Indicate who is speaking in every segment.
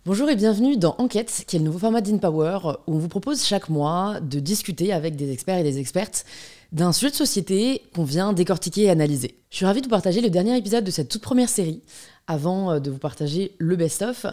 Speaker 1: Bonjour et bienvenue dans Enquête, qui est le nouveau format d'InPower, où on vous propose chaque mois de discuter avec des experts et des expertes d'un sujet de société qu'on vient décortiquer et analyser. Je suis ravie de vous partager le dernier épisode de cette toute première série, avant de vous partager le best-of.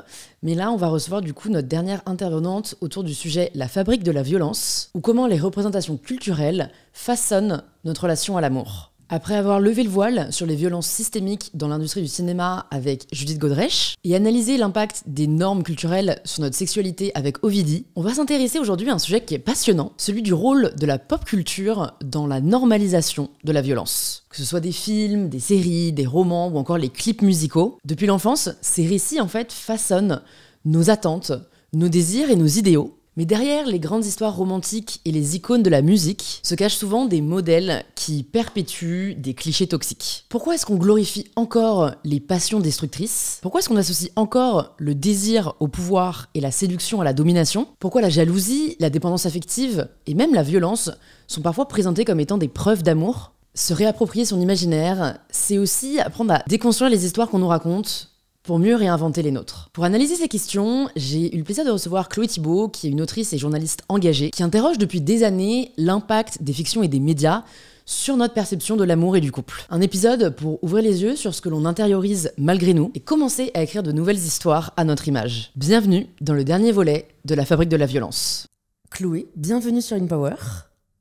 Speaker 1: Mais là, on va recevoir du coup notre dernière intervenante autour du sujet La fabrique de la violence, ou comment les représentations culturelles façonnent notre relation à l'amour. Après avoir levé le voile sur les violences systémiques dans l'industrie du cinéma avec Judith Godrèche et analysé l'impact des normes culturelles sur notre sexualité avec Ovidie, on va s'intéresser aujourd'hui à un sujet qui est passionnant, celui du rôle de la pop culture dans la normalisation de la violence. Que ce soit des films, des séries, des romans ou encore les clips musicaux, depuis l'enfance, ces récits en fait façonnent nos attentes, nos désirs et nos idéaux. Mais derrière les grandes histoires romantiques et les icônes de la musique se cachent souvent des modèles qui perpétuent des clichés toxiques. Pourquoi est-ce qu'on glorifie encore les passions destructrices ? Pourquoi est-ce qu'on associe encore le désir au pouvoir et la séduction à la domination ? Pourquoi la jalousie, la dépendance affective et même la violence sont parfois présentées comme étant des preuves d'amour ? Se réapproprier son imaginaire, c'est aussi apprendre à déconstruire les histoires qu'on nous raconte pour mieux réinventer les nôtres. Pour analyser ces questions, j'ai eu le plaisir de recevoir Chloé Thibault, qui est une autrice et journaliste engagée, qui interroge depuis des années l'impact des fictions et des médias sur notre perception de l'amour et du couple. Un épisode pour ouvrir les yeux sur ce que l'on intériorise malgré nous et commencer à écrire de nouvelles histoires à notre image. Bienvenue dans le dernier volet de La fabrique de la violence. Chloé, bienvenue sur InPower.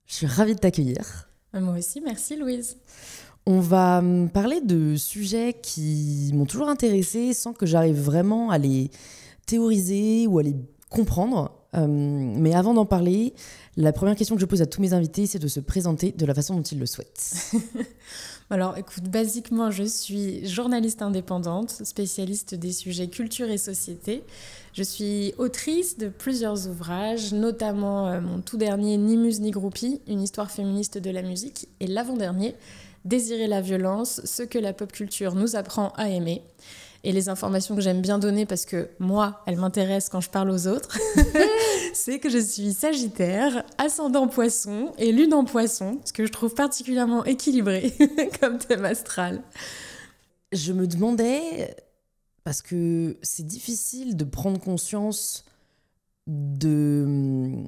Speaker 1: Je suis ravie de t'accueillir.
Speaker 2: Moi aussi, merci Louise.
Speaker 1: On va parler de sujets qui m'ont toujours intéressée sans que j'arrive vraiment à les théoriser ou à les comprendre. Mais avant d'en parler, la première question que je pose à tous mes invités, c'est de se présenter de la façon dont ils le souhaitent.
Speaker 2: Alors écoute, basiquement, je suis journaliste indépendante, spécialiste des sujets culture et société. Je suis autrice de plusieurs ouvrages, notamment mon tout dernier Ni Muse ni Groupie, une histoire féministe de la musique, et l'avant-dernier, Désirer la violence, ce que la pop culture nous apprend à aimer. Et les informations que j'aime bien donner, parce que moi, elles m'intéressent quand je parle aux autres, c'est que je suis Sagittaire, ascendant Poisson et Lune en Poisson, ce que je trouve particulièrement équilibré comme thème astral.
Speaker 1: Je me demandais, parce que c'est difficile de prendre conscience de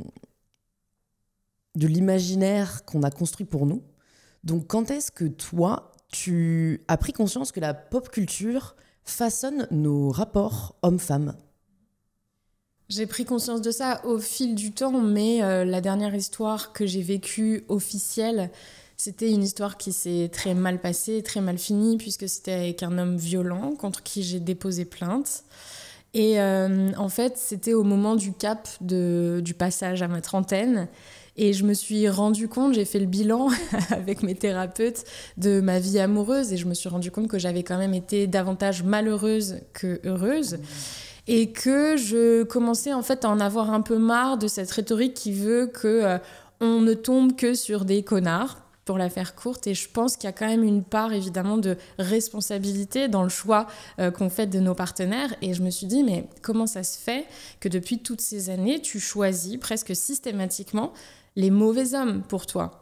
Speaker 1: l'imaginaire qu'on a construit pour nous. Donc, quand est-ce que toi, tu as pris conscience que la pop culture façonne nos rapports hommes-femmes ?
Speaker 2: J'ai pris conscience de ça au fil du temps, mais la dernière histoire que j'ai vécue officielle, c'était une histoire qui s'est très mal passée, très mal finie, puisque c'était avec un homme violent contre qui j'ai déposé plainte. Et en fait, c'était au moment du cap du passage à ma trentaine. Et je me suis rendu compte, j'ai fait le bilan avec mes thérapeutes de ma vie amoureuse et je me suis rendu compte que j'avais quand même été davantage malheureuse que heureuse et que je commençais en fait à en avoir un peu marre de cette rhétorique qui veut que on ne tombe que sur des connards, pour la faire courte. Et je pense qu'il y a quand même une part évidemment de responsabilité dans le choix qu'on fait de nos partenaires. Et je me suis dit, mais comment ça se fait que depuis toutes ces années, tu choisis presque systématiquement les mauvais hommes pour toi ?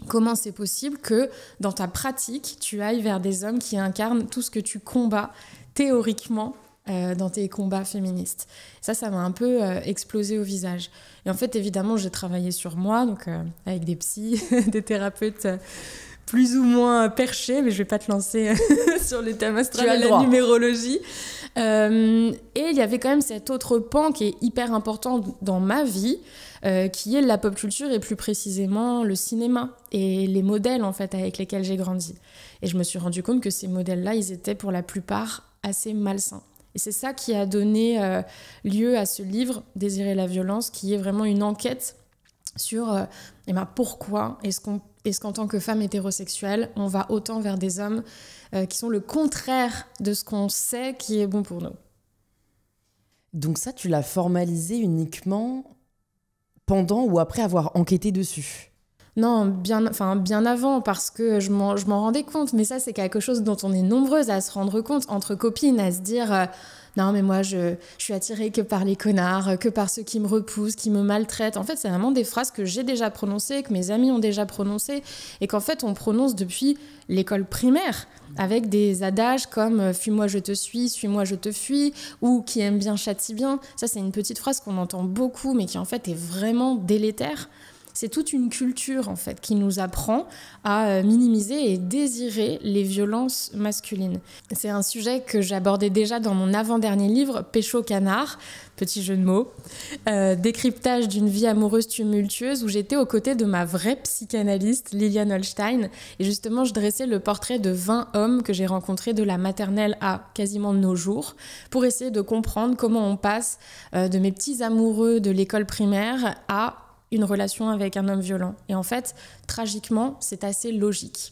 Speaker 2: Comment c'est possible que dans ta pratique, tu ailles vers des hommes qui incarnent tout ce que tu combats théoriquement dans tes combats féministes ? Ça m'a un peu explosé au visage. Et en fait, évidemment, j'ai travaillé sur moi, donc avec des psys, des thérapeutes plus ou moins perchés, mais je vais pas te lancer sur les thèmes astrales et la numérologie. Et il y avait quand même cet autre pan qui est hyper important dans ma vie, qui est la pop culture et plus précisément le cinéma et les modèles en fait avec lesquels j'ai grandi. Et je me suis rendu compte que ces modèles-là, ils étaient pour la plupart assez malsains. Et c'est ça qui a donné lieu à ce livre, Désirer la violence, qui est vraiment une enquête sur pourquoi est-ce qu'en tant que femme hétérosexuelle, on va autant vers des hommes qui sont le contraire de ce qu'on sait qui est bon pour nous.
Speaker 1: Donc ça, tu l'as formalisé uniquement pendant ou après avoir enquêté dessus ?
Speaker 2: Non, bien avant, parce que je m'en rendais compte. Mais ça, c'est quelque chose dont on est nombreuses à se rendre compte, entre copines, à se dire non mais moi je suis attirée que par les connards, que par ceux qui me repoussent, qui me maltraitent. En fait, c'est vraiment des phrases que j'ai déjà prononcées, que mes amis ont déjà prononcées, et qu'en fait on prononce depuis l'école primaire, avec des adages comme fuis-moi je te suis-moi je te fuis, ou qui aime bien châtie bien. Ça, c'est une petite phrase qu'on entend beaucoup, mais qui en fait est vraiment délétère. C'est toute une culture en fait qui nous apprend à minimiser et désirer les violences masculines. C'est un sujet que j'abordais déjà dans mon avant-dernier livre, Pécho Canard, petit jeu de mots, décryptage d'une vie amoureuse tumultueuse, où j'étais aux côtés de ma vraie psychanalyste, Liliane Holstein, et justement je dressais le portrait de 20 hommes que j'ai rencontrés de la maternelle à quasiment nos jours, pour essayer de comprendre comment on passe de mes petits amoureux de l'école primaire à une relation avec un homme violent. Et en fait, tragiquement, c'est assez logique.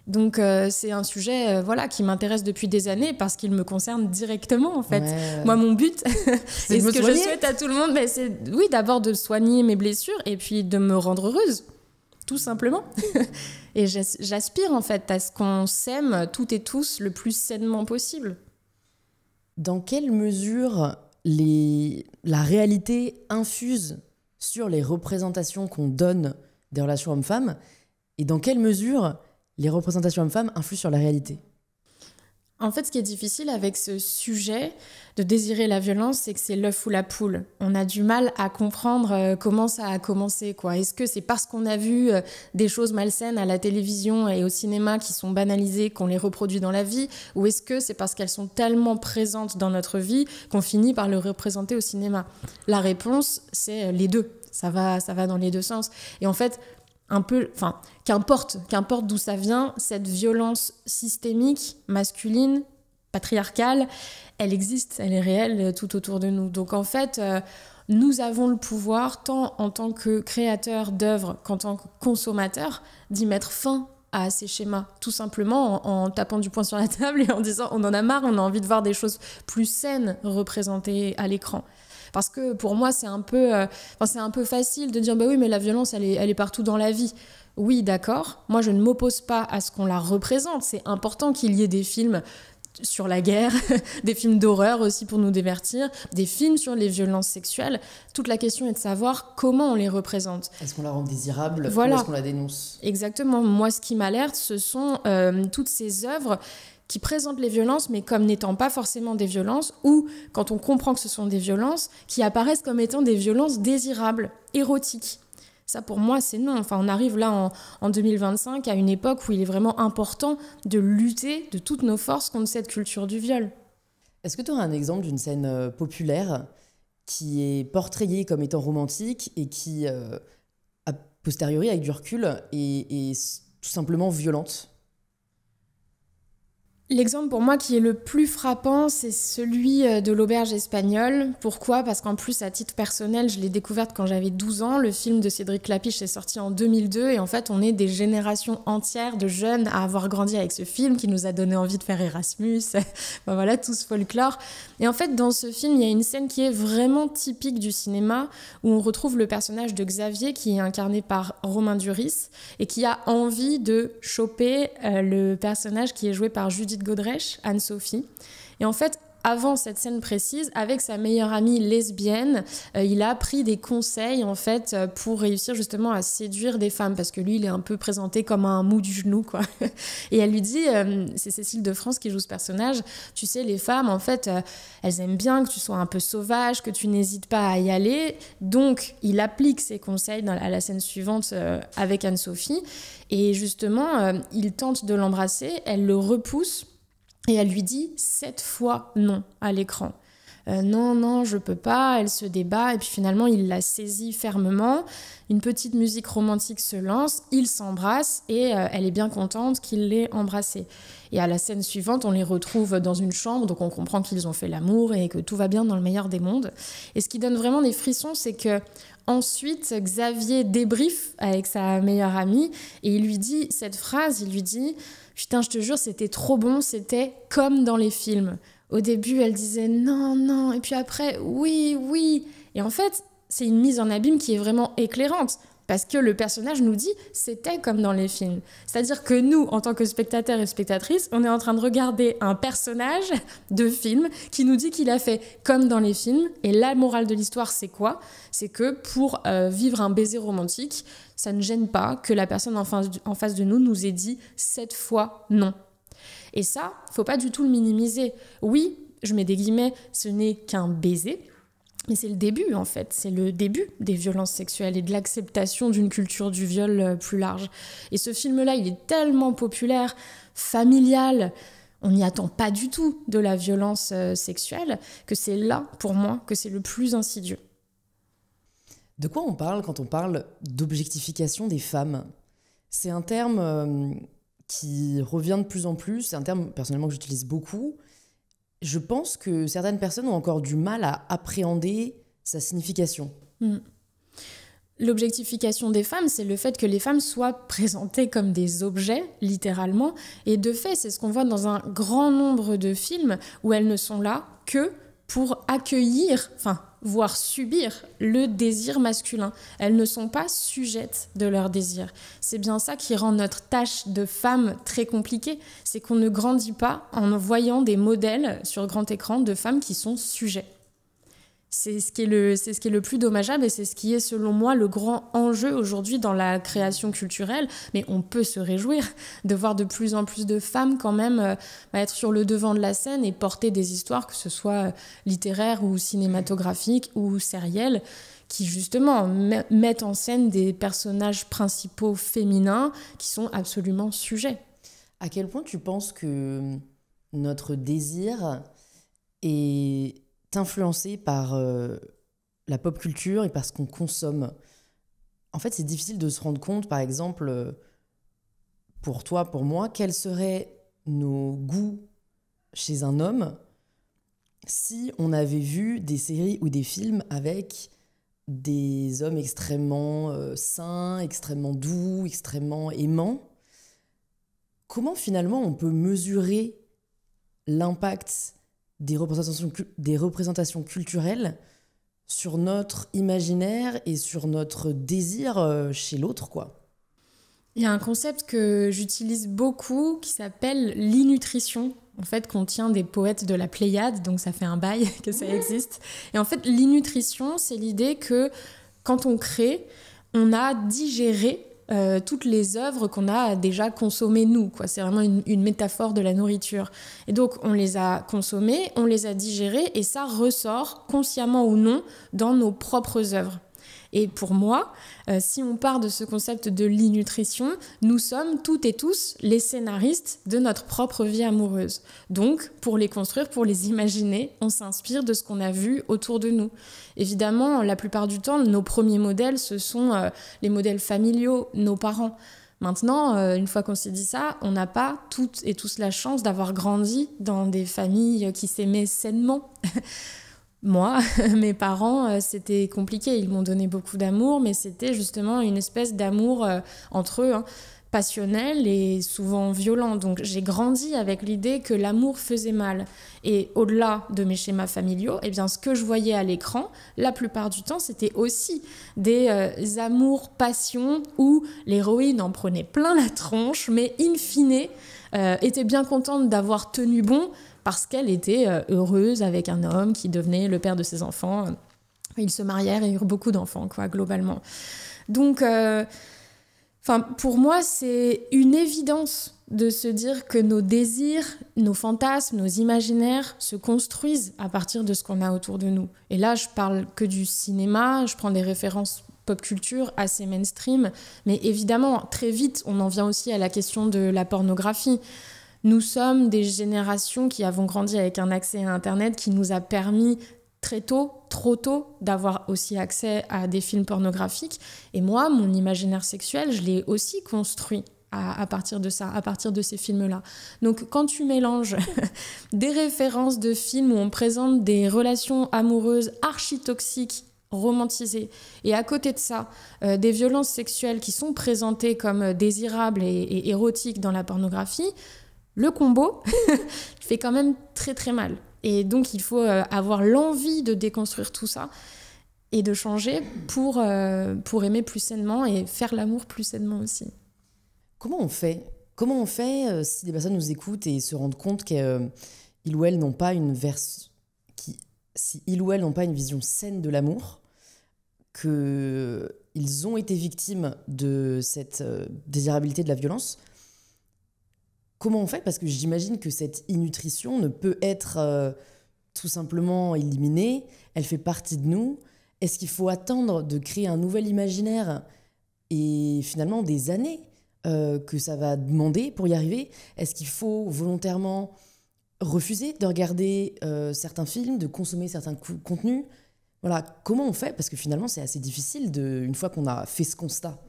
Speaker 2: Donc c'est un sujet qui m'intéresse depuis des années parce qu'il me concerne directement en fait. Ouais. Moi, mon but, et ce que je souhaite à tout le monde, c'est d'abord de soigner mes blessures et puis de me rendre heureuse, tout simplement. Et j'aspire en fait à ce qu'on s'aime toutes et tous le plus sainement possible.
Speaker 1: Dans quelle mesure la réalité infuse sur les représentations qu'on donne des relations hommes-femmes, et dans quelle mesure les représentations hommes-femmes influent sur la réalité?
Speaker 2: En fait, ce qui est difficile avec ce sujet de désirer la violence, c'est que c'est l'œuf ou la poule. On a du mal à comprendre comment ça a commencé, quoi. Est-ce que c'est parce qu'on a vu des choses malsaines à la télévision et au cinéma qui sont banalisées qu'on les reproduit dans la vie, ou est-ce que c'est parce qu'elles sont tellement présentes dans notre vie qu'on finit par le représenter au cinéma? La réponse, c'est les deux. Ça va dans les deux sens. Et en fait, qu'importe d'où ça vient, cette violence systémique, masculine, patriarcale, elle existe, elle est réelle tout autour de nous. Donc en fait, nous avons le pouvoir, tant en tant que créateurs d'œuvres qu'en tant que consommateurs, d'y mettre fin à ces schémas, tout simplement en tapant du poing sur la table et en disant on en a marre, on a envie de voir des choses plus saines représentées à l'écran. Parce que pour moi, c'est un peu facile de dire bah oui, mais la violence, elle est partout dans la vie. Oui, d'accord. Moi, je ne m'oppose pas à ce qu'on la représente. C'est important qu'il y ait des films sur la guerre, des films d'horreur aussi pour nous divertir, des films sur les violences sexuelles. Toute la question est de savoir comment on les représente.
Speaker 1: Est-ce qu'on la rend désirable ou est-ce qu'on la dénonce?
Speaker 2: Exactement. Moi, ce qui m'alerte, ce sont toutes ces œuvres qui présentent les violences, mais comme n'étant pas forcément des violences, ou, quand on comprend que ce sont des violences, qui apparaissent comme étant des violences désirables, érotiques. Ça, pour moi, c'est non. Enfin, on arrive là en 2025 à une époque où il est vraiment important de lutter de toutes nos forces contre cette culture du viol.
Speaker 1: Est-ce que tu aurais un exemple d'une scène populaire qui est portrayée comme étant romantique et qui, a posteriori, avec du recul, est tout simplement violente ?
Speaker 2: L'exemple pour moi qui est le plus frappant, c'est celui de l'auberge espagnole. Pourquoi ? Parce qu'en plus, à titre personnel, je l'ai découverte quand j'avais 12 ans. Le film de Cédric Klapisch est sorti en 2002 et en fait, on est des générations entières de jeunes à avoir grandi avec ce film qui nous a donné envie de faire Erasmus. Voilà, tout ce folklore. Et en fait, dans ce film, il y a une scène qui est vraiment typique du cinéma où on retrouve le personnage de Xavier qui est incarné par Romain Duris et qui a envie de choper le personnage qui est joué par Judith Godrèche, Anne-Sophie. Et en fait, avant cette scène précise, avec sa meilleure amie lesbienne, il a pris des conseils en fait pour réussir justement à séduire des femmes parce que lui, il est un peu présenté comme un mou du genou, quoi. Et elle lui dit, c'est Cécile de France qui joue ce personnage, tu sais, les femmes, en fait, elles aiment bien que tu sois un peu sauvage, que tu n'hésites pas à y aller. Donc, il applique ses conseils à la scène suivante avec Anne-Sophie. Et justement, il tente de l'embrasser, elle le repousse. Et elle lui dit 7 fois non à l'écran. Non, je peux pas, elle se débat. Et puis finalement, il la saisit fermement. Une petite musique romantique se lance, ils s'embrassent et elle est bien contente qu'il l'ait embrassée. Et à la scène suivante, on les retrouve dans une chambre, donc on comprend qu'ils ont fait l'amour et que tout va bien dans le meilleur des mondes. Et ce qui donne vraiment des frissons, c'est que ensuite, Xavier débriefe avec sa meilleure amie et il lui dit cette phrase, il lui dit « Putain, je te jure, c'était trop bon, c'était comme dans les films. » Au début, elle disait « Non », et puis après « Oui ». Et en fait, c'est une mise en abîme qui est vraiment éclairante. Parce que le personnage nous dit « c'était comme dans les films ». C'est-à-dire que nous, en tant que spectateurs et spectatrices, on est en train de regarder un personnage de film qui nous dit qu'il a fait comme dans les films. Et la morale de l'histoire, c'est quoi ? C'est que pour vivre un baiser romantique, ça ne gêne pas que la personne en face de nous ait dit « cette fois, non ». Et ça, faut pas du tout le minimiser. Oui, je mets des guillemets, ce n'est qu'un baiser. Mais c'est le début, en fait. C'est le début des violences sexuelles et de l'acceptation d'une culture du viol plus large. Et ce film-là, il est tellement populaire, familial, on n'y attend pas du tout de la violence sexuelle, que c'est là, pour moi, que c'est le plus insidieux.
Speaker 1: De quoi on parle quand on parle d'objectification des femmes ? C'est un terme qui revient de plus en plus, c'est un terme personnellement que j'utilise beaucoup. Je pense que certaines personnes ont encore du mal à appréhender sa signification.
Speaker 2: L'objectification des femmes, c'est le fait que les femmes soient présentées comme des objets, littéralement. Et de fait, c'est ce qu'on voit dans un grand nombre de films où elles ne sont là que pour accueillir, voire subir le désir masculin. Elles ne sont pas sujettes de leur désir. C'est bien ça qui rend notre tâche de femme très compliquée. C'est qu'on ne grandit pas en voyant des modèles sur grand écran de femmes qui sont sujets. C'est ce qui est le plus dommageable et c'est ce qui est, selon moi, le grand enjeu aujourd'hui dans la création culturelle. Mais on peut se réjouir de voir de plus en plus de femmes quand même être sur le devant de la scène et porter des histoires, que ce soit littéraires ou cinématographiques ou sérielles, qui justement mettent en scène des personnages principaux féminins qui sont absolument sujets.
Speaker 1: À quel point tu penses que notre désir est influencé par la pop culture et par ce qu'on consomme? En fait, c'est difficile de se rendre compte, par exemple, pour toi, pour moi, quels seraient nos goûts chez un homme si on avait vu des séries ou des films avec des hommes extrêmement sains, extrêmement doux, extrêmement aimants. Comment finalement on peut mesurer l'impact des représentations culturelles sur notre imaginaire et sur notre désir chez l'autre, quoi?
Speaker 2: Il y a un concept que j'utilise beaucoup qui s'appelle l'innutrition, en fait, qu'on tient des poètes de la Pléiade, donc ça fait un bail que ça existe. Et en fait, l'innutrition, c'est l'idée que quand on crée, on a digéré toutes les œuvres qu'on a déjà consommées nous, quoi. C'est vraiment une métaphore de la nourriture. Et donc, on les a consommées, on les a digérées, et ça ressort, consciemment ou non, dans nos propres œuvres. Et pour moi, si on part de ce concept de l'innutrition, nous sommes toutes et tous les scénaristes de notre propre vie amoureuse. Donc, pour les construire, pour les imaginer, on s'inspire de ce qu'on a vu autour de nous. Évidemment, la plupart du temps, nos premiers modèles, ce sont les modèles familiaux, nos parents. Maintenant, une fois qu'on s'est dit ça, on n'a pas toutes et tous la chance d'avoir grandi dans des familles qui s'aimaient sainement. Moi, mes parents, c'était compliqué. Ils m'ont donné beaucoup d'amour, mais c'était justement une espèce d'amour entre eux, passionnel et souvent violent. Donc j'ai grandi avec l'idée que l'amour faisait mal. Et au-delà de mes schémas familiaux, eh bien, ce que je voyais à l'écran, la plupart du temps, c'était aussi des amours, passions, où l'héroïne en prenait plein la tronche, mais in fine, était bien contente d'avoir tenu bon, parce qu'elle était heureuse avec un homme qui devenait le père de ses enfants. Ils se marièrent et eurent beaucoup d'enfants, quoi, globalement. Donc, pour moi, c'est une évidence de se dire que nos désirs, nos fantasmes, nos imaginaires se construisent à partir de ce qu'on a autour de nous. Et là, je parle que du cinéma, je prends des références pop culture assez mainstream, mais évidemment, très vite, on en vient aussi à la question de la pornographie. Nous sommes des générations qui avons grandi avec un accès à Internet qui nous a permis très tôt, trop tôt, d'avoir aussi accès à des films pornographiques. Et moi, mon imaginaire sexuel, je l'ai aussi construit à partir de ça, à partir de ces films-là. Donc quand tu mélanges des références de films où on présente des relations amoureuses archi-toxiques, romantisées, et à côté de ça, des violences sexuelles qui sont présentées comme désirables et érotiques dans la pornographie, le combo fait quand même très très mal. Et donc il faut avoir l'envie de déconstruire tout ça. et de changer pour aimer plus sainement et faire l'amour plus sainement aussi.
Speaker 1: Comment on fait si des personnes nous écoutent et se rendent compte qu'ils ou elles n'ont pas une vision saine de l'amour, qu'ils ont été victimes de cette désirabilité de la violence? Comment on fait? Parce que j'imagine que cette innutrition ne peut être tout simplement éliminée, elle fait partie de nous. Est-ce qu'il faut attendre de créer un nouvel imaginaire et finalement des années que ça va demander pour y arriver? Est-ce qu'il faut volontairement refuser de regarder certains films, de consommer certains contenus? Voilà, comment on fait? Parce que finalement, c'est assez difficile une fois qu'on a fait ce constat.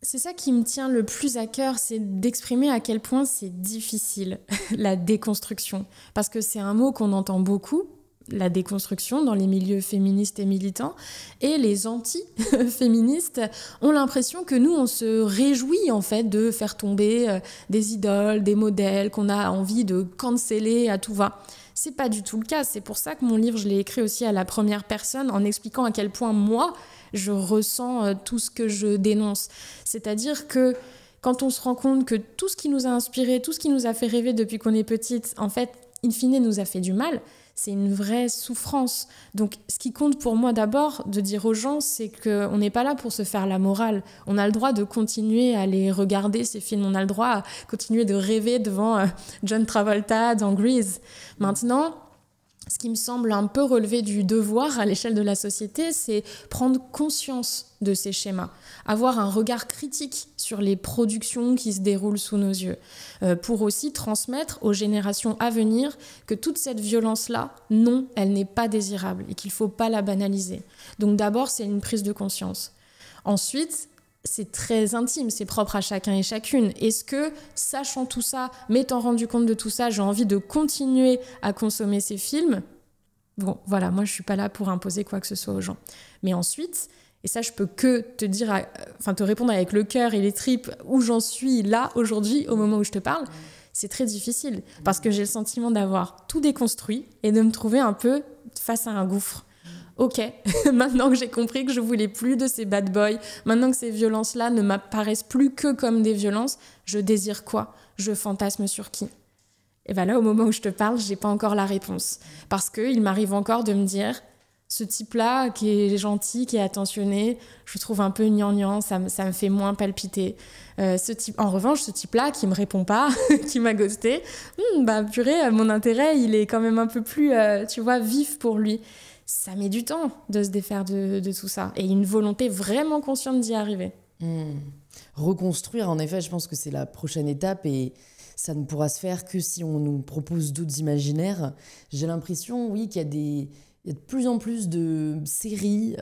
Speaker 2: C'est ça qui me tient le plus à cœur, c'est d'exprimer à quel point c'est difficile, la déconstruction. Parce que c'est un mot qu'on entend beaucoup, la déconstruction, dans les milieux féministes et militants. Et les anti-féministes ont l'impression que nous, on se réjouit en fait de faire tomber des idoles, des modèles, qu'on a envie de canceller à tout va. C'est pas du tout le cas. C'est pour ça que mon livre, je l'ai écrit aussi à la première personne, en expliquant à quel point moi, je ressens tout ce que je dénonce. C'est-à-dire que quand on se rend compte que tout ce qui nous a inspiré, tout ce qui nous a fait rêver depuis qu'on est petite, en fait, in fine, nous a fait du mal, c'est une vraie souffrance. Donc, ce qui compte pour moi d'abord, de dire aux gens, c'est qu'on n'est pas là pour se faire la morale. On a le droit de continuer à les regarder, ces films. On a le droit à continuer de rêver devant John Travolta dans Grease. Maintenant, ce qui me semble un peu relever du devoir à l'échelle de la société, c'est prendre conscience de ces schémas, avoir un regard critique sur les productions qui se déroulent sous nos yeux, pour aussi transmettre aux générations à venir que toute cette violence-là, non, elle n'est pas désirable et qu'il ne faut pas la banaliser. Donc d'abord, c'est une prise de conscience. Ensuite, c'est très intime, c'est propre à chacun et chacune. Est-ce que, sachant tout ça, m'étant rendu compte de tout ça, j'ai envie de continuer à consommer ces films? Bon, voilà, moi je suis pas là pour imposer quoi que ce soit aux gens. Mais ensuite, et ça je peux que te répondre avec le cœur et les tripes où j'en suis là, aujourd'hui, au moment où je te parle, c'est très difficile. Parce que j'ai le sentiment d'avoir tout déconstruit et de me trouver un peu face à un gouffre. Ok, maintenant que j'ai compris que je voulais plus de ces bad boys, maintenant que ces violences-là ne m'apparaissent plus que comme des violences, je désire quoi? Je fantasme sur qui? Et bien là, au moment où je te parle, j'ai pas encore la réponse. Parce qu'il m'arrive encore de me dire, ce type-là qui est gentil, qui est attentionné, je le trouve un peu gnangnan, ça me fait moins palpiter. En revanche, ce type-là qui me répond pas, qui m'a ghosté, purée, mon intérêt, il est quand même un peu plus, vif pour lui. Ça met du temps de se défaire de tout ça. Et une volonté vraiment consciente d'y arriver.
Speaker 1: Reconstruire, en effet, je pense que c'est la prochaine étape et ça ne pourra se faire que si on nous propose d'autres imaginaires. J'ai l'impression, oui, qu'il y a de plus en plus de séries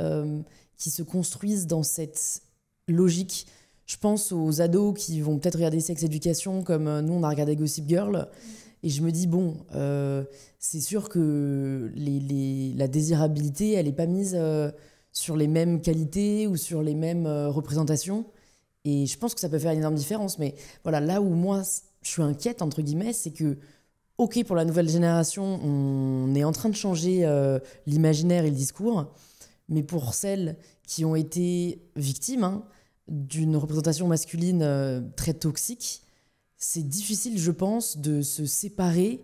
Speaker 1: qui se construisent dans cette logique. Je pense aux ados qui vont peut-être regarder Sex Education comme nous, on a regardé Gossip Girl. Et je me dis, c'est sûr que la désirabilité, elle n'est pas mise sur les mêmes qualités ou sur les mêmes représentations. Et je pense que ça peut faire une énorme différence. Mais voilà, là où moi, je suis inquiète, entre guillemets, c'est que, ok, pour la nouvelle génération, on est en train de changer l'imaginaire et le discours. Mais pour celles qui ont été victimes d'une représentation masculine très toxique, c'est difficile, je pense, de se séparer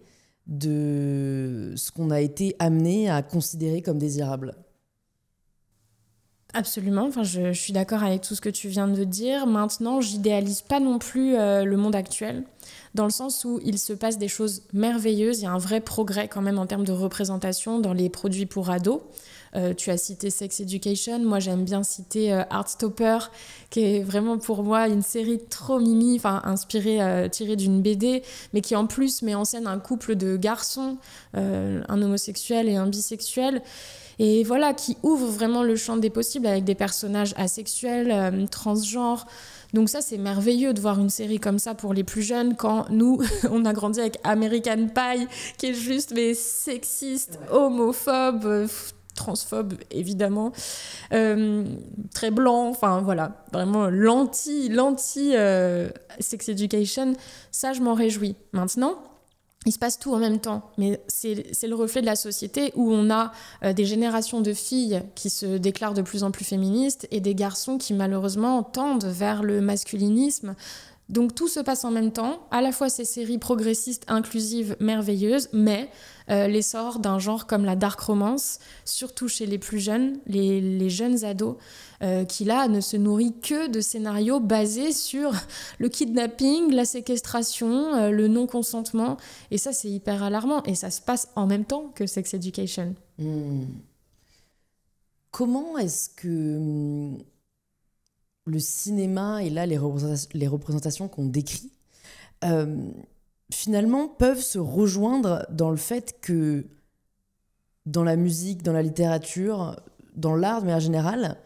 Speaker 1: de ce qu'on a été amené à considérer comme désirable.
Speaker 2: Absolument, je suis d'accord avec tout ce que tu viens de dire. Maintenant, j'idéalise pas non plus le monde actuel, dans le sens où il se passe des choses merveilleuses. Il y a un vrai progrès quand même en termes de représentation dans les produits pour ados. Tu as cité Sex Education, moi j'aime bien citer Heartstopper, qui est vraiment pour moi une série trop mimi, inspirée, tirée d'une BD, mais qui en plus met en scène un couple de garçons, un homosexuel et un bisexuel, et voilà, qui ouvre vraiment le champ des possibles avec des personnages asexuels, transgenres. Donc ça, c'est merveilleux de voir une série comme ça pour les plus jeunes, quand nous, on a grandi avec American Pie, qui est juste mais sexiste, homophobe, transphobe évidemment, très blanc, voilà, vraiment l'anti Sex Education. Ça, je m'en réjouis. Maintenant, il se passe tout en même temps, mais c'est le reflet de la société où on a des générations de filles qui se déclarent de plus en plus féministes et des garçons qui malheureusement tendent vers le masculinisme. Donc tout se passe en même temps, à la fois ces séries progressistes, inclusives, merveilleuses, mais l'essor d'un genre comme la dark romance, surtout chez les plus jeunes, les jeunes ados, qui là ne se nourrit que de scénarios basés sur le kidnapping, la séquestration, le non-consentement, et ça c'est hyper alarmant, et ça se passe en même temps que Sex Education.
Speaker 1: Comment est-ce que le cinéma et là les représentations qu'on décrit finalement peuvent se rejoindre dans le fait que dans la musique, dans la littérature, dans l'art de manière générale,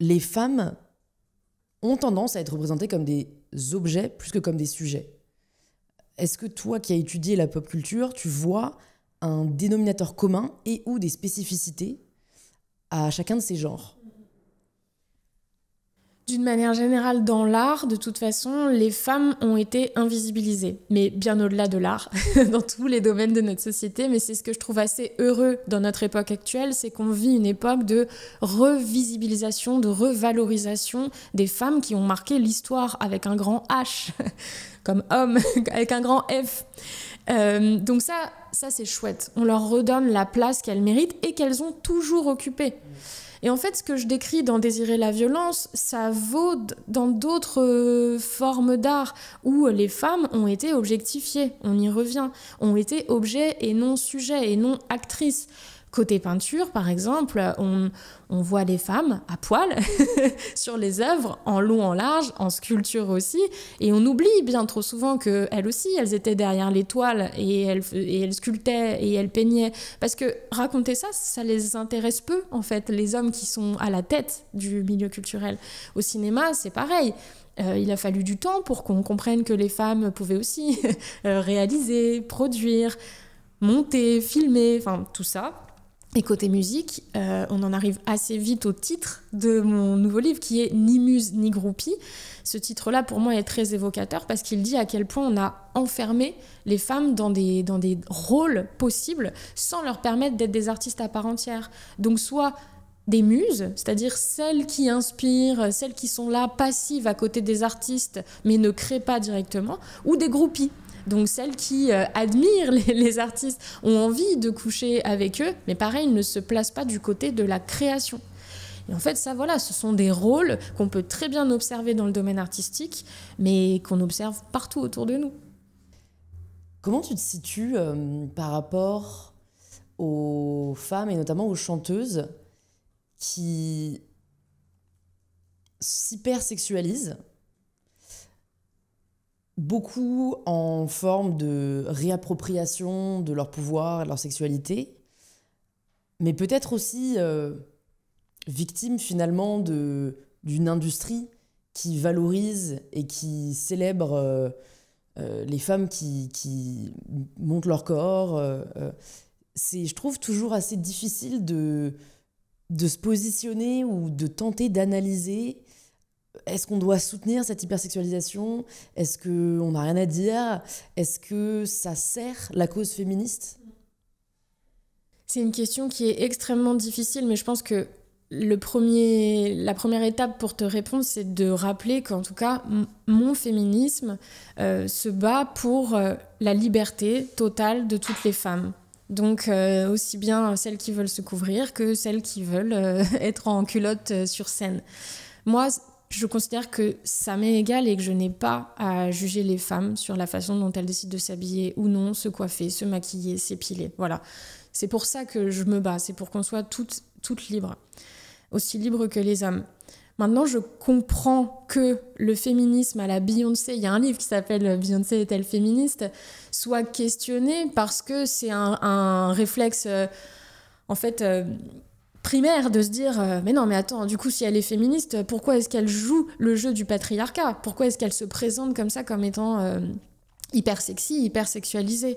Speaker 1: les femmes ont tendance à être représentées comme des objets plus que comme des sujets. Est-ce que toi qui as étudié la pop culture, tu vois un dénominateur commun et ou des spécificités à chacun de ces genres ?
Speaker 2: D'une manière générale, dans l'art, de toute façon, les femmes ont été invisibilisées, mais bien au-delà de l'art, dans tous les domaines de notre société. Mais c'est ce que je trouve assez heureux dans notre époque actuelle, c'est qu'on vit une époque de revisibilisation, de revalorisation des femmes qui ont marqué l'histoire avec un grand H, comme homme, avec un grand F. Donc ça c'est chouette. On leur redonne la place qu'elles méritent et qu'elles ont toujours occupée. Et en fait, ce que je décris dans Désirer la violence, ça vaut dans d'autres formes d'art où les femmes ont été objectifiées, on y revient, ont été objets et non sujets et non actrices. Côté peinture, par exemple, on voit des femmes à poil sur les œuvres, en long, en large, en sculpture aussi, et on oublie bien trop souvent qu'elles aussi, elles étaient derrière les toiles et elles sculptaient et elles peignaient. Parce que raconter ça, ça les intéresse peu, en fait, les hommes qui sont à la tête du milieu culturel. Au cinéma, c'est pareil. Il a fallu du temps pour qu'on comprenne que les femmes pouvaient aussi réaliser, produire, monter, filmer, enfin tout ça. Et côté musique, on en arrive assez vite au titre de mon nouveau livre qui est « Ni muse ni groupie ». Ce titre-là, pour moi, est très évocateur parce qu'il dit à quel point on a enfermé les femmes dans des rôles possibles sans leur permettre d'être des artistes à part entière. Donc soit des muses, c'est-à-dire celles qui inspirent, celles qui sont là, passives à côté des artistes, mais ne créent pas directement, ou des groupies. Donc celles qui admirent les artistes, ont envie de coucher avec eux, mais pareil, ne se placent pas du côté de la création. Et en fait, ça, voilà, ce sont des rôles qu'on peut très bien observer dans le domaine artistique, mais qu'on observe partout autour de nous.
Speaker 1: Comment tu te situes par rapport aux femmes et notamment aux chanteuses qui s'hypersexualisent, beaucoup en forme de réappropriation de leur pouvoir et de leur sexualité, mais peut-être aussi victimes finalement d'une industrie qui valorise et qui célèbre les femmes qui montent leur corps. C'est, je trouve, toujours assez difficile de se positionner ou de tenter d'analyser. Est-ce qu'on doit soutenir cette hypersexualisation ? Est-ce qu'on n'a rien à dire ? Est-ce que ça sert la cause féministe ?
Speaker 2: C'est une question qui est extrêmement difficile, mais je pense que la première étape pour te répondre, c'est de rappeler qu'en tout cas, mon féminisme se bat pour la liberté totale de toutes les femmes. Donc aussi bien celles qui veulent se couvrir que celles qui veulent être en culotte sur scène. Moi, je considère que ça m'est égal et que je n'ai pas à juger les femmes sur la façon dont elles décident de s'habiller ou non, se coiffer, se maquiller, s'épiler. Voilà. C'est pour ça que je me bats, c'est pour qu'on soit toutes libres, aussi libres que les hommes. Maintenant, je comprends que le féminisme à la Beyoncé, il y a un livre qui s'appelle « Beyoncé est-elle féministe ?», soit questionné parce que c'est un réflexe, primaire de se dire mais non, mais attends, du coup, si elle est féministe, pourquoi est-ce qu'elle joue le jeu du patriarcat ? Pourquoi est-ce qu'elle se présente comme ça, comme étant hyper sexy, hyper sexualisée ?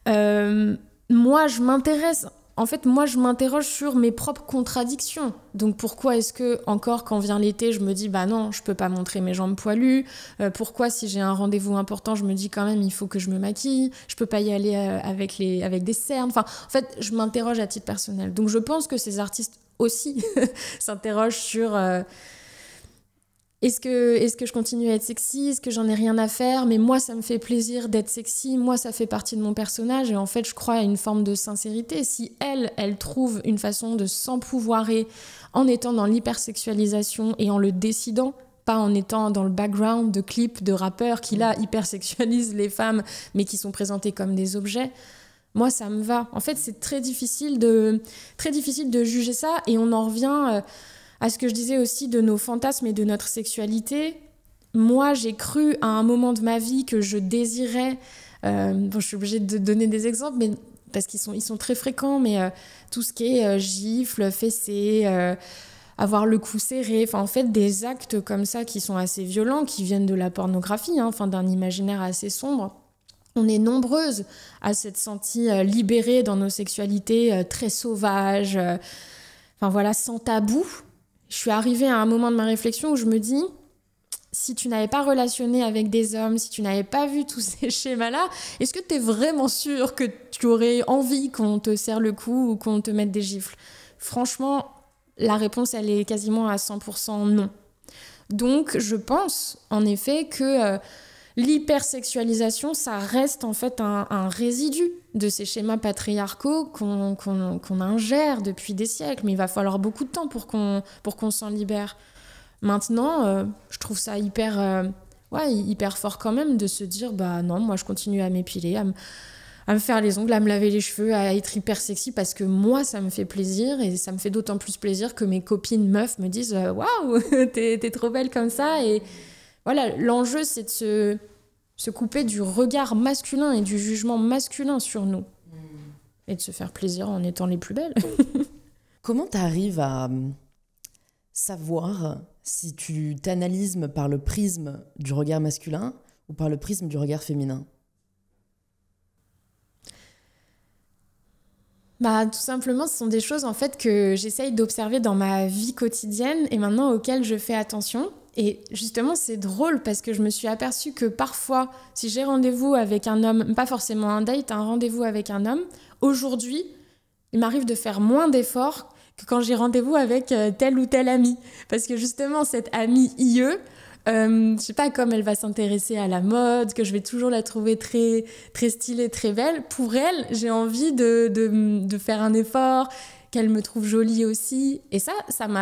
Speaker 2: Moi, je m'intéresse en fait, moi, je m'interroge sur mes propres contradictions. Donc, pourquoi est-ce que, encore, quand vient l'été, je me dis, bah non, je peux pas montrer mes jambes poilues. Pourquoi, si j'ai un rendez-vous important, je me dis quand même, il faut que je me maquille. Je peux pas y aller avec des cernes. Enfin, en fait, je m'interroge à titre personnel. Donc, je pense que ces artistes aussi s'interrogent sur... Est-ce que je continue à être sexy ? Est-ce que j'en ai rien à faire ? Mais moi, ça me fait plaisir d'être sexy. Moi, ça fait partie de mon personnage. Et en fait, je crois à une forme de sincérité. Si elle trouve une façon de s'empouvoirer en étant dans l'hypersexualisation et en le décidant, pas en étant dans le background de clips de rappeurs qui, là, hypersexualisent les femmes, mais qui sont présentés comme des objets, moi, ça me va. En fait, c'est très difficile de juger ça. Et on en revient... à ce que je disais aussi de nos fantasmes et de notre sexualité. Moi, j'ai cru à un moment de ma vie que je désirais... je suis obligée de donner des exemples, mais, parce qu'ils sont très fréquents, mais tout ce qui est gifle, fessé, avoir le cou serré, en fait, des actes comme ça qui sont assez violents, qui viennent de la pornographie, d'un imaginaire assez sombre. On est nombreuses à s'être senties libérées dans nos sexualités très sauvages, sans tabou. Je suis arrivée à un moment de ma réflexion où je me dis, si tu n'avais pas relationné avec des hommes, si tu n'avais pas vu tous ces schémas-là, est-ce que tu es vraiment sûre que tu aurais envie qu'on te serre le cou ou qu'on te mette des gifles ? Franchement, la réponse, elle est quasiment à 100% non. Donc, je pense, en effet, que l'hypersexualisation, ça reste en fait un résidu de ces schémas patriarcaux qu'on ingère depuis des siècles. Mais il va falloir beaucoup de temps pour qu'on s'en libère. Maintenant, je trouve ça hyper fort quand même de se dire, bah non, moi je continue à m'épiler, à me faire les ongles, à me laver les cheveux, à être hyper sexy parce que moi, ça me fait plaisir et ça me fait d'autant plus plaisir que mes copines meufs me disent « Waouh, t'es trop belle comme ça » et voilà, l'enjeu, c'est de se couper du regard masculin et du jugement masculin sur nous. Et de se faire plaisir en étant les plus belles.
Speaker 1: Comment tu arrives à savoir si tu t'analyses par le prisme du regard masculin ou par le prisme du regard féminin ?
Speaker 2: Tout simplement, ce sont des choses en fait que j'essaye d'observer dans ma vie quotidienne et maintenant auxquelles je fais attention. Et justement, c'est drôle parce que je me suis aperçue que parfois, si j'ai rendez-vous avec un homme, pas forcément un date, un rendez-vous avec un homme, aujourd'hui, il m'arrive de faire moins d'efforts que quand j'ai rendez-vous avec tel ou tel ami. Parce que justement, cette amie IE, je sais pas, comme elle va s'intéresser à la mode, que je vais toujours la trouver très, très stylée, très belle, pour elle, j'ai envie de faire un effort, qu'elle me trouve jolie aussi. Et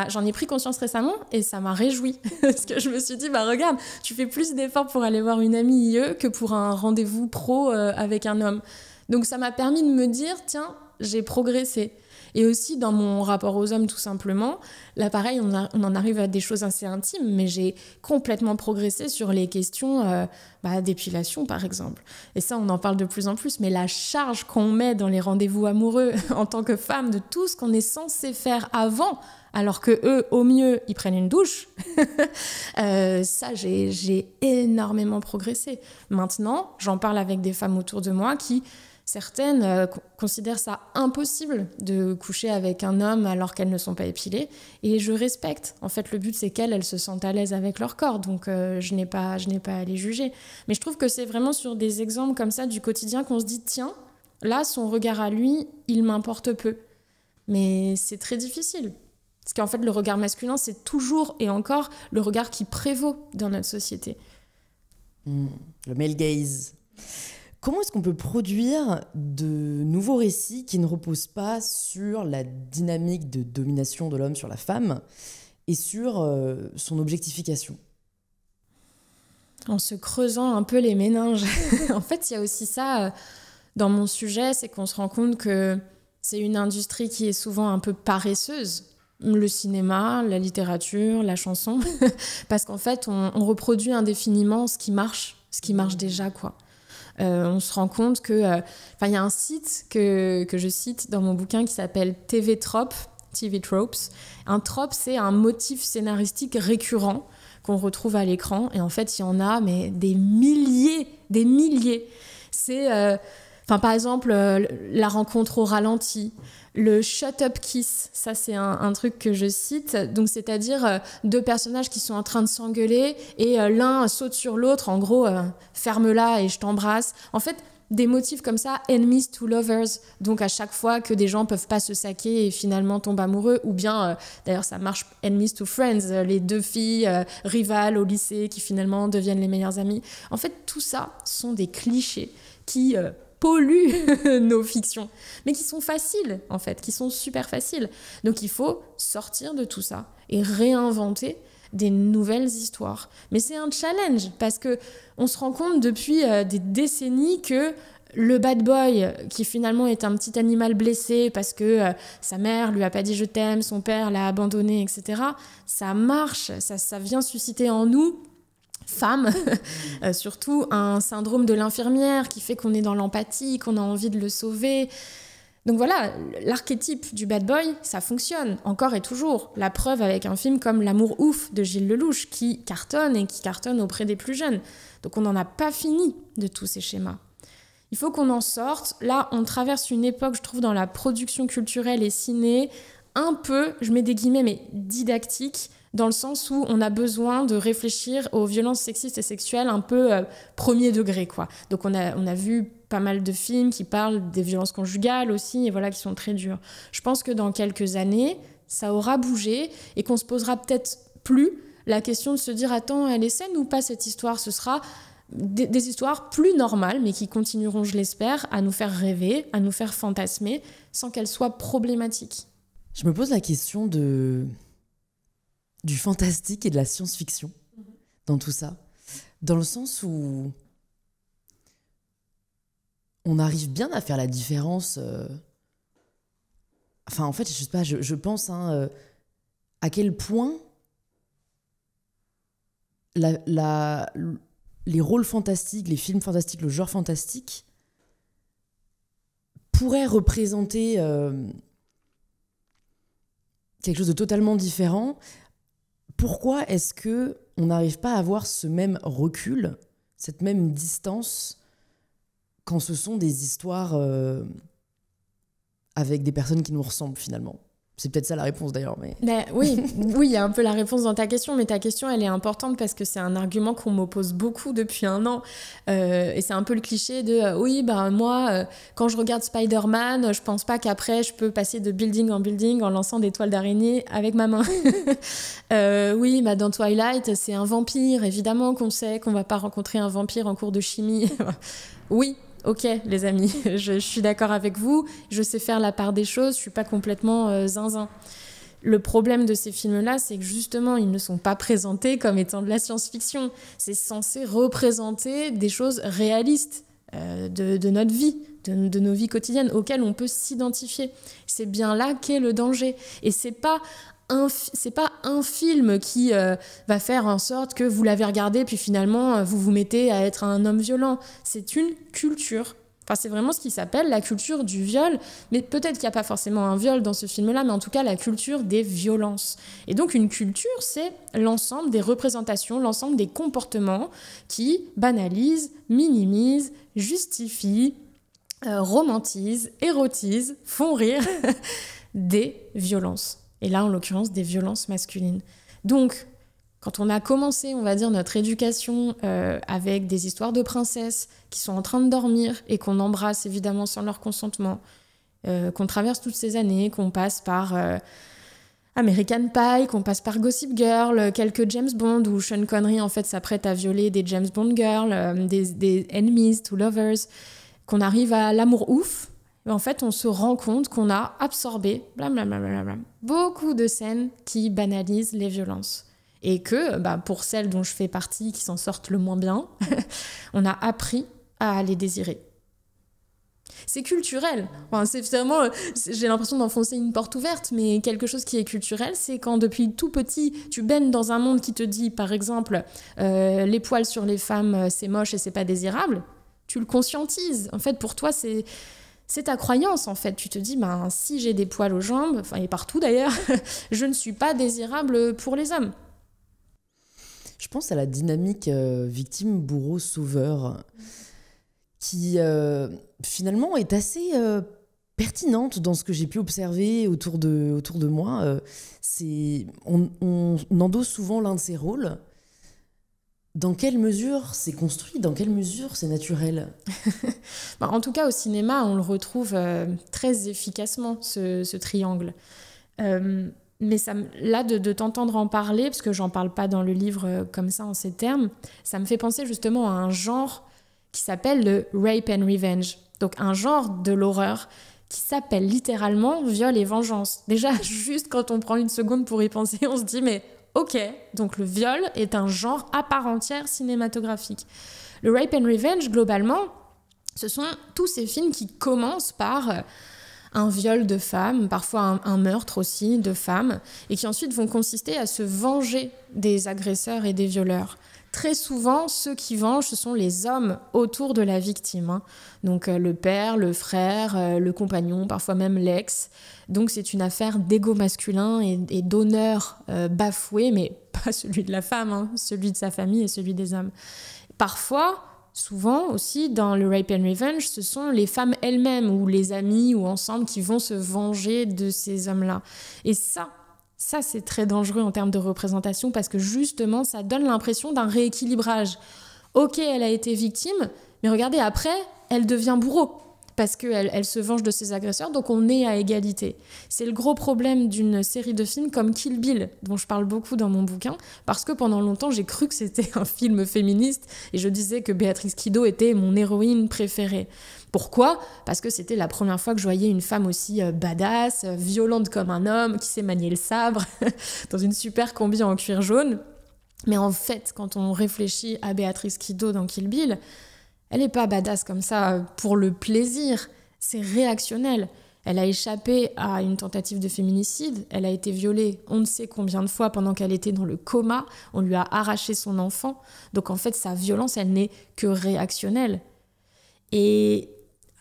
Speaker 2: j'en ai pris conscience récemment et ça m'a réjouie. Parce que je me suis dit, regarde, tu fais plus d'efforts pour aller voir une amie IE que pour un rendez-vous pro avec un homme. Donc ça m'a permis de me dire, tiens, j'ai progressé. Et aussi dans mon rapport aux hommes, tout simplement, là pareil, on en arrive à des choses assez intimes, mais j'ai complètement progressé sur les questions d'épilation, par exemple. Et ça, on en parle de plus en plus, mais la charge qu'on met dans les rendez-vous amoureux en tant que femme, de tout ce qu'on est censé faire avant, alors que eux, au mieux, ils prennent une douche, ça, j'ai énormément progressé. Maintenant, j'en parle avec des femmes autour de moi qui... Certaines considèrent ça impossible de coucher avec un homme alors qu'elles ne sont pas épilées. Et je respecte. En fait, le but, c'est qu'elles se sentent à l'aise avec leur corps. Donc, je n'ai pas à les juger. Mais je trouve que c'est vraiment sur des exemples comme ça du quotidien qu'on se dit, tiens, là, son regard à lui, il m'importe peu. Mais c'est très difficile. Parce qu'en fait, le regard masculin, c'est toujours et encore le regard qui prévaut dans notre société.
Speaker 1: Le male gaze. Comment est-ce qu'on peut produire de nouveaux récits qui ne reposent pas sur la dynamique de domination de l'homme sur la femme et sur son objectification ?
Speaker 2: En se creusant un peu les méninges. En fait, il y a aussi ça dans mon sujet, c'est qu'on se rend compte que c'est une industrie qui est souvent un peu paresseuse. Le cinéma, la littérature, la chanson. Parce qu'en fait, on reproduit indéfiniment ce qui marche déjà, quoi. On se rend compte que... y a un site que je cite dans mon bouquin qui s'appelle TV Tropes. Un trope, c'est un motif scénaristique récurrent qu'on retrouve à l'écran. Et en fait, il y en a mais des milliers. C'est... Enfin, par exemple, la rencontre au ralenti, le shut up kiss, ça c'est un truc que je cite, donc c'est-à-dire deux personnages qui sont en train de s'engueuler et l'un saute sur l'autre, en gros, ferme-la et je t'embrasse. En fait, des motifs comme ça, enemies to lovers, donc à chaque fois que des gens peuvent pas se saquer et finalement tombent amoureux, ou bien, d'ailleurs ça marche, enemies to friends, les deux filles rivales au lycée qui finalement deviennent les meilleures amies. En fait, tout ça sont des clichés qui polluent nos fictions, mais qui sont faciles en fait, qui sont super faciles. Donc il faut sortir de tout ça et réinventer des nouvelles histoires. Mais c'est un challenge parce que on se rend compte depuis des décennies que le bad boy, qui finalement est un petit animal blessé parce que sa mère lui a pas dit je t'aime, son père l'a abandonné, etc., ça marche, ça vient susciter en nous, femmes, surtout un syndrome de l'infirmière qui fait qu'on est dans l'empathie, qu'on a envie de le sauver. Donc voilà, l'archétype du bad boy, ça fonctionne, encore et toujours. La preuve avec un film comme L'amour ouf de Gilles Lelouch, qui cartonne et qui cartonne auprès des plus jeunes. Donc on n'en a pas fini de tous ces schémas. Il faut qu'on en sorte. Là, on traverse une époque, je trouve, dans la production culturelle et ciné, un peu, je mets des guillemets, mais didactique, dans le sens où on a besoin de réfléchir aux violences sexistes et sexuelles un peu premier degré, quoi. Donc on a vu pas mal de films qui parlent des violences conjugales aussi, et voilà, qui sont très durs. Je pense que dans quelques années, ça aura bougé et qu'on se posera peut-être plus la question de se dire « Attends, elle est saine ou pas cette histoire ?» Ce sera des histoires plus normales, mais qui continueront, je l'espère, à nous faire rêver, à nous faire fantasmer, sans qu'elles soient problématiques.
Speaker 1: Je me pose la question du fantastique et de la science-fiction dans tout ça. Dans le sens où on arrive bien à faire la différence. Enfin, en fait, je sais pas, je pense à quel point les rôles fantastiques, les films fantastiques, le genre fantastique pourraient représenter quelque chose de totalement différent. Pourquoi est-ce qu'on n'arrive pas à avoir ce même recul, cette même distance, quand ce sont des histoires avec des personnes qui nous ressemblent finalement? C'est peut-être ça la réponse d'ailleurs. Mais...
Speaker 2: oui, il y a un peu la réponse dans ta question, mais ta question elle est importante parce que c'est un argument qu'on m'oppose beaucoup depuis un an. Et c'est un peu le cliché de oui, moi, quand je regarde Spider-Man, je pense pas qu'après je peux passer de building en building en lançant des toiles d'araignée avec ma main. Oui, dans Twilight, c'est un vampire. Évidemment qu'on sait qu'on va pas rencontrer un vampire en cours de chimie. Oui. Ok, les amis, je suis d'accord avec vous, je sais faire la part des choses, je suis pas complètement zinzin. Le problème de ces films-là, c'est que justement, ils ne sont pas présentés comme étant de la science-fiction. C'est censé représenter des choses réalistes de notre vie, de nos vies quotidiennes, auxquelles on peut s'identifier. C'est bien là qu'est le danger. Et c'est pas un film qui va faire en sorte que vous l'avez regardé puis finalement vous vous mettez à être un homme violent. C'est une culture. Enfin, c'est vraiment ce qui s'appelle la culture du viol. Mais peut-être qu'il n'y a pas forcément un viol dans ce film-là, mais en tout cas la culture des violences. Et donc une culture, c'est l'ensemble des représentations, l'ensemble des comportements qui banalisent, minimisent, justifient, romantisent, érotisent, font rire des violences. Et là, en l'occurrence, des violences masculines. Donc, quand on a commencé, on va dire, notre éducation avec des histoires de princesses qui sont en train de dormir et qu'on embrasse évidemment sans leur consentement, qu'on traverse toutes ces années, qu'on passe par American Pie, qu'on passe par Gossip Girl, quelques James Bond où Sean Connery en fait s'apprête à violer des James Bond girls, des enemies to lovers, qu'on arrive à L'amour ouf. En fait, on se rend compte qu'on a absorbé beaucoup de scènes qui banalisent les violences. Et que, pour celles dont je fais partie, qui s'en sortent le moins bien, on a appris à les désirer. C'est culturel. Enfin, c'est vraiment, j'ai l'impression d'enfoncer une porte ouverte, mais quelque chose qui est culturel, c'est quand depuis tout petit, tu baignes dans un monde qui te dit, par exemple, les poils sur les femmes, c'est moche et c'est pas désirable. Tu le conscientises. En fait, pour toi, c'est ta croyance, en fait. Tu te dis, si j'ai des poils aux jambes, et partout d'ailleurs, je ne suis pas désirable pour les hommes.
Speaker 1: Je pense à la dynamique victime, bourreau, sauveur, qui finalement, est assez pertinente dans ce que j'ai pu observer autour de moi. On endosse souvent l'un de ces rôles. Dans quelle mesure c'est construit? Dans quelle mesure c'est naturel?
Speaker 2: En tout cas, au cinéma, on le retrouve très efficacement, ce triangle. Mais là, de t'entendre en parler, parce que j'en parle pas dans le livre comme ça, en ces termes, ça me fait penser justement à un genre qui s'appelle le rape and revenge. Donc un genre de l'horreur qui s'appelle littéralement viol et vengeance. Déjà, juste quand on prend une seconde pour y penser, on se dit mais ok, donc le viol est un genre à part entière cinématographique. Le rape and revenge, globalement, ce sont tous ces films qui commencent par un viol de femme, parfois un meurtre aussi de femmes, et qui ensuite vont consister à se venger des agresseurs et des violeurs. Très souvent, ceux qui vengent, ce sont les hommes autour de la victime. Donc le père, le frère, le compagnon, parfois même l'ex. Donc c'est une affaire d'ego masculin et d'honneur bafoué, mais pas celui de la femme, celui de sa famille et celui des hommes. Parfois, souvent aussi, dans le rape and revenge, ce sont les femmes elles-mêmes ou les amis ou ensemble qui vont se venger de ces hommes-là. Et ça, c'est très dangereux en termes de représentation parce que justement, ça donne l'impression d'un rééquilibrage. Ok, elle a été victime, mais regardez, après, elle devient bourreau parce qu'elle se venge de ses agresseurs, donc on est à égalité. C'est le gros problème d'une série de films comme Kill Bill, dont je parle beaucoup dans mon bouquin, parce que pendant longtemps, j'ai cru que c'était un film féministe et je disais que Béatrix Kiddo était mon héroïne préférée. Pourquoi ? Parce que c'était la première fois que je voyais une femme aussi badass, violente comme un homme, qui sait manier le sabre, dans une super combi en cuir jaune. Mais en fait, quand on réfléchit à Béatrix Kiddo dans Kill Bill, elle n'est pas badass comme ça pour le plaisir, c'est réactionnel. Elle a échappé à une tentative de féminicide, elle a été violée on ne sait combien de fois pendant qu'elle était dans le coma, on lui a arraché son enfant. Donc en fait, sa violence, elle n'est que réactionnelle. Et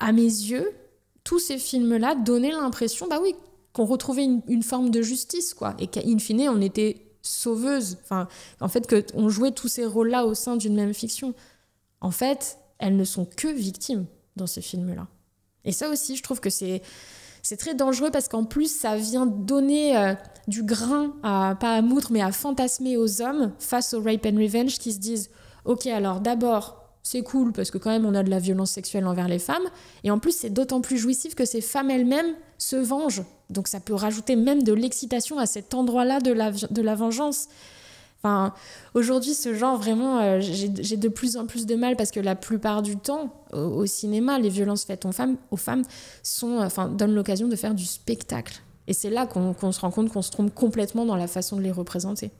Speaker 2: à mes yeux, tous ces films-là donnaient l'impression qu'on retrouvait une forme de justice, quoi, et qu'in fine, on était sauveuse. Enfin, en fait, qu'on jouait tous ces rôles-là au sein d'une même fiction. En fait, elles ne sont que victimes dans ces films-là. Et ça aussi, je trouve que c'est très dangereux parce qu'en plus, ça vient donner du grain, pas à moudre, mais à fantasmer aux hommes face au rape and revenge qui se disent « Ok, alors d'abord, c'est cool parce que quand même on a de la violence sexuelle envers les femmes et en plus c'est d'autant plus jouissif que ces femmes elles-mêmes se vengent. Donc ça peut rajouter même de l'excitation à cet endroit-là de la vengeance. » Enfin, aujourd'hui, ce genre, vraiment, j'ai de plus en plus de mal parce que la plupart du temps, au cinéma, les violences faites aux femmes donnent l'occasion de faire du spectacle. Et c'est là qu'on se rend compte qu'on se trompe complètement dans la façon de les représenter.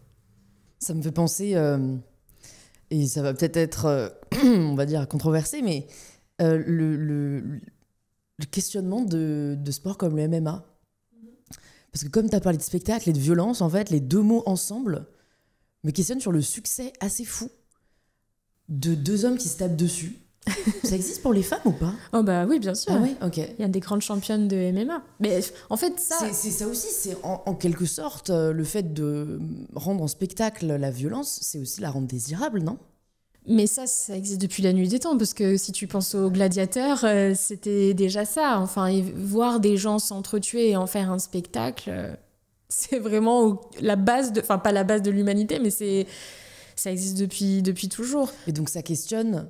Speaker 1: Ça me fait penser, et ça va peut-être être, on va dire, controversé, mais le questionnement de sports comme le MMA. Parce que comme tu as parlé de spectacle et de violence, en fait, les deux mots ensemble me questionne sur le succès assez fou de deux hommes qui se tapent dessus. Ça existe pour les femmes ou pas ?
Speaker 2: Oh bah oui, bien sûr.
Speaker 1: Ah ouais, ok.
Speaker 2: Il y a des grandes championnes de MMA. Mais en fait, ça...
Speaker 1: C'est ça aussi, c'est en quelque sorte, le fait de rendre en spectacle la violence, c'est aussi la rendre désirable, non ?
Speaker 2: Mais ça existe depuis la nuit des temps, parce que si tu penses aux gladiateurs, c'était déjà ça. Enfin, voir des gens s'entretuer et en faire un spectacle... c'est vraiment la base de... Enfin, pas la base de l'humanité, mais ça existe depuis toujours.
Speaker 1: Et donc, ça questionne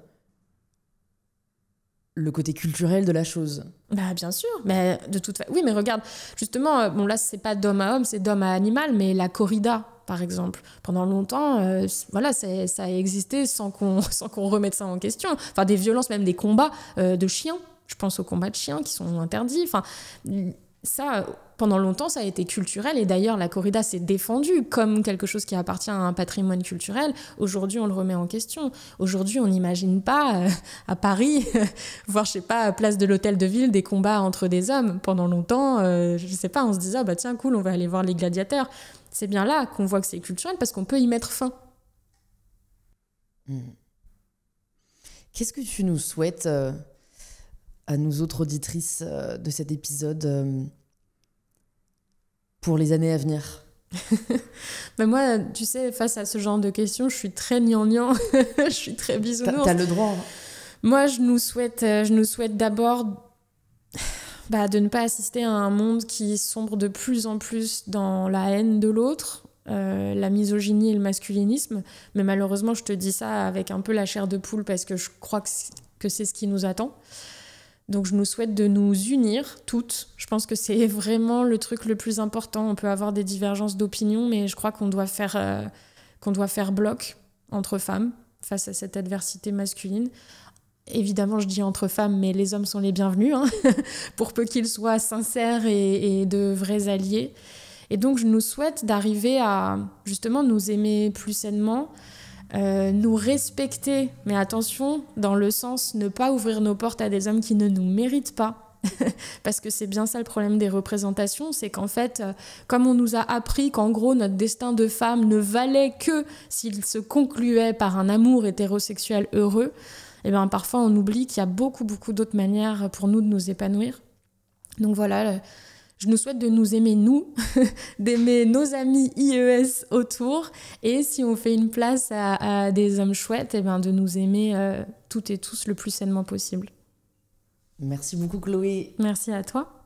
Speaker 1: le côté culturel de la chose.
Speaker 2: Bah, bien sûr. Mais de toute façon... Oui, mais regarde, justement, bon, là, c'est pas d'homme à homme, c'est d'homme à animal, mais la corrida, par exemple. Pendant longtemps, voilà, ça a existé sans qu'on remette ça en question. Enfin, des violences, même des combats de chiens. Je pense aux combats de chiens qui sont interdits. Enfin, ça... Pendant longtemps, ça a été culturel et d'ailleurs, la corrida s'est défendue comme quelque chose qui appartient à un patrimoine culturel. Aujourd'hui, on le remet en question. Aujourd'hui, on n'imagine pas à Paris, voire, je sais pas, à Place de l'Hôtel de Ville, des combats entre des hommes. Pendant longtemps, je sais pas, on se disait, bah tiens, cool, on va aller voir les gladiateurs. C'est bien là qu'on voit que c'est culturel parce qu'on peut y mettre fin.
Speaker 1: Qu'est-ce que tu nous souhaites à nous autres auditrices de cet épisode pour les années à venir?
Speaker 2: Ben moi, tu sais, face à ce genre de questions, je suis très gnangnan, je suis très bisounours.
Speaker 1: T'as le droit.
Speaker 2: Moi, je nous souhaite d'abord de ne pas assister à un monde qui sombre de plus en plus dans la haine de l'autre, la misogynie et le masculinisme. Mais malheureusement, je te dis ça avec un peu la chair de poule parce que je crois que c'est ce qui nous attend. Donc je nous souhaite de nous unir toutes. Je pense que c'est vraiment le truc le plus important. On peut avoir des divergences d'opinion, mais je crois qu'on doit faire bloc entre femmes face à cette adversité masculine. Évidemment, je dis entre femmes, mais les hommes sont les bienvenus, hein, pour peu qu'ils soient sincères et de vrais alliés. Et donc, je nous souhaite d'arriver à, justement, nous aimer plus sainement, nous respecter, mais attention, dans le sens ne pas ouvrir nos portes à des hommes qui ne nous méritent pas. Parce que c'est bien ça le problème des représentations, c'est qu'en fait, comme on nous a appris qu'en gros, notre destin de femme ne valait que s'il se concluait par un amour hétérosexuel heureux, et bien parfois on oublie qu'il y a beaucoup d'autres manières pour nous de nous épanouir. Donc voilà, je nous souhaite de nous aimer nous, d'aimer nos amis IES autour, et si on fait une place à des hommes chouettes, et bien de nous aimer toutes et tous le plus sainement possible.
Speaker 1: Merci beaucoup Chloé.
Speaker 2: Merci à toi.